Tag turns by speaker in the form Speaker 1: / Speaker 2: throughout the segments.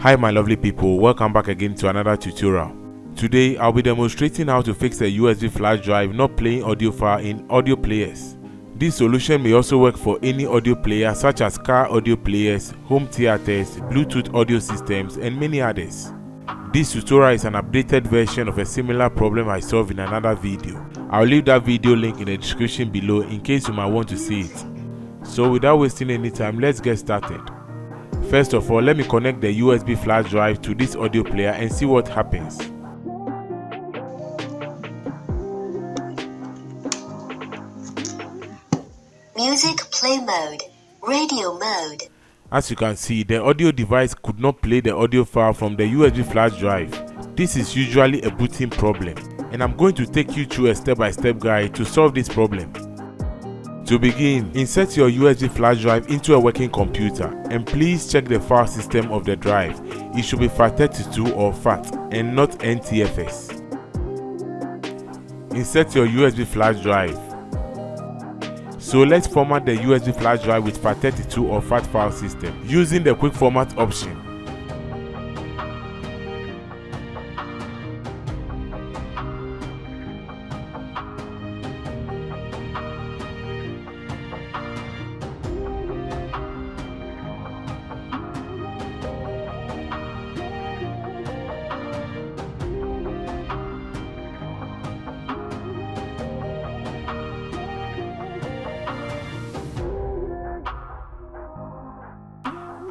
Speaker 1: Hi my lovely people, welcome back again to another tutorial. Today I'll be demonstrating how to fix a USB flash drive not playing audio file in audio players. This solution may also work for any audio player such as car audio players, home theaters, Bluetooth audio systems and many others. This tutorial is an updated version of a similar problem I solved in another video. I'll leave that video link in the description below in case you might want to see it. So without wasting any time, let's get started. First of all, let me connect the USB flash drive to this audio player and see what happens.
Speaker 2: Music play mode, radio mode.
Speaker 1: As you can see, the audio device could not play the audio file from the USB flash drive. This is usually a booting problem, and I'm going to take you through a step-by-step guide to solve this problem. To begin, insert your USB flash drive into a working computer and please check the file system of the drive. It should be FAT32 or FAT and not NTFS. Insert your USB flash drive. So let's format the USB flash drive with FAT32 or FAT file system using the quick format option.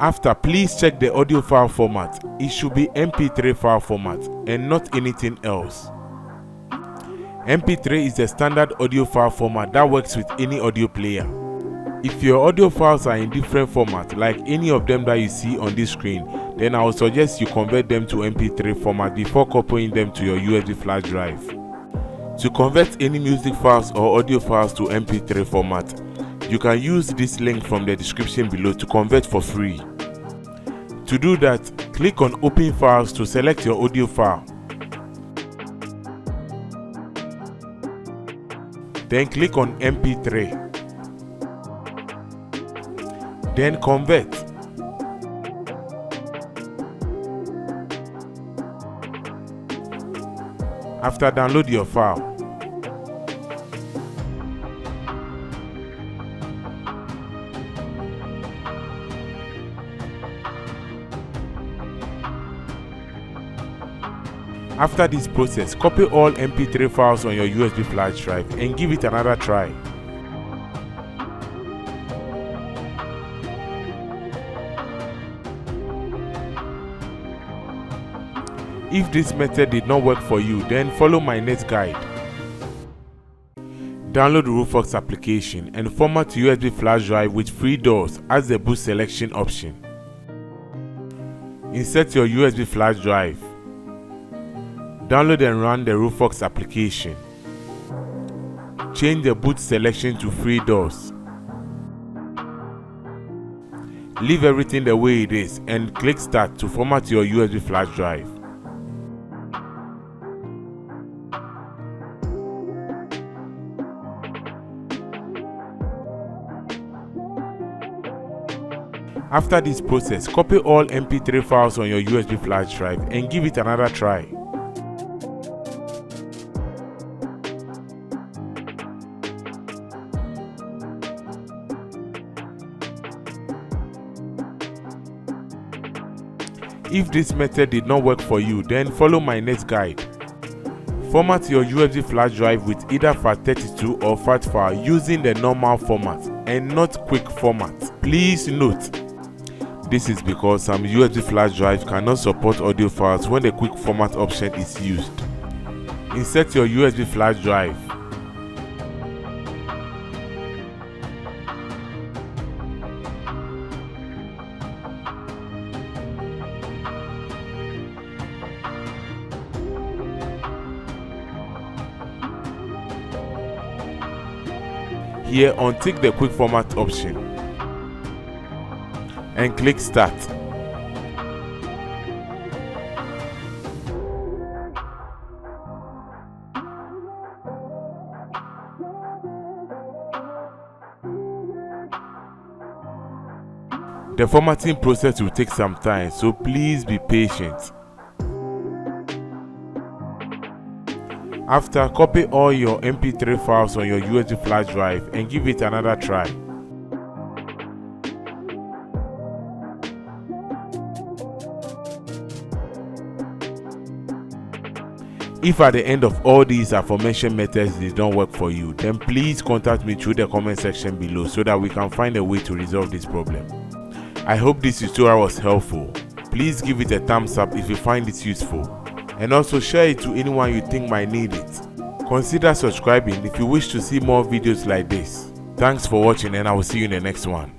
Speaker 1: After, please check the audio file format. It should be Mp3 file format and not anything else. Mp3 is the standard audio file format that works with any audio player. If your audio files are in different formats, like any of them that you see on this screen, then I would suggest you convert them to Mp3 format before copying them to your USB flash drive. To convert any music files or audio files to Mp3 format, you can use this link from the description below to convert for free. To do that, click on Open Files to select your audio file. Then click on Mp3. Then convert. After, download your file. After this process, copy all Mp3 files on your USB flash drive and give it another try. If this method did not work for you, then follow my next guide. Download the Rufus application and format your USB flash drive with 3 doors as the boot selection option. Insert your USB flash drive. Download and run the Rufus application. Change the boot selection to 3 doors. Leave everything the way it is and click Start to format your USB flash drive. After this process, copy all Mp3 files on your USB flash drive and give it another try. If this method did not work for you, then follow my next guide. Format your USB flash drive with either FAT32 or FAT file using the normal format and not quick format. Please note, this is because some USB flash drives cannot support audio files when the quick format option is used. Insert your USB flash drive. Here, untick the quick format option and click Start. The formatting process will take some time, so please be patient. After, copy all your MP3 files on your USB flash drive and give it another try. If at the end of all these aforementioned methods they don't work for you, then please contact me through the comment section below so that we can find a way to resolve this problem. I hope this tutorial was helpful. Please give it a thumbs up if you find it useful, and also share it to anyone you think might need it. Consider subscribing if you wish to see more videos like this. Thanks for watching, and I will see you in the next one.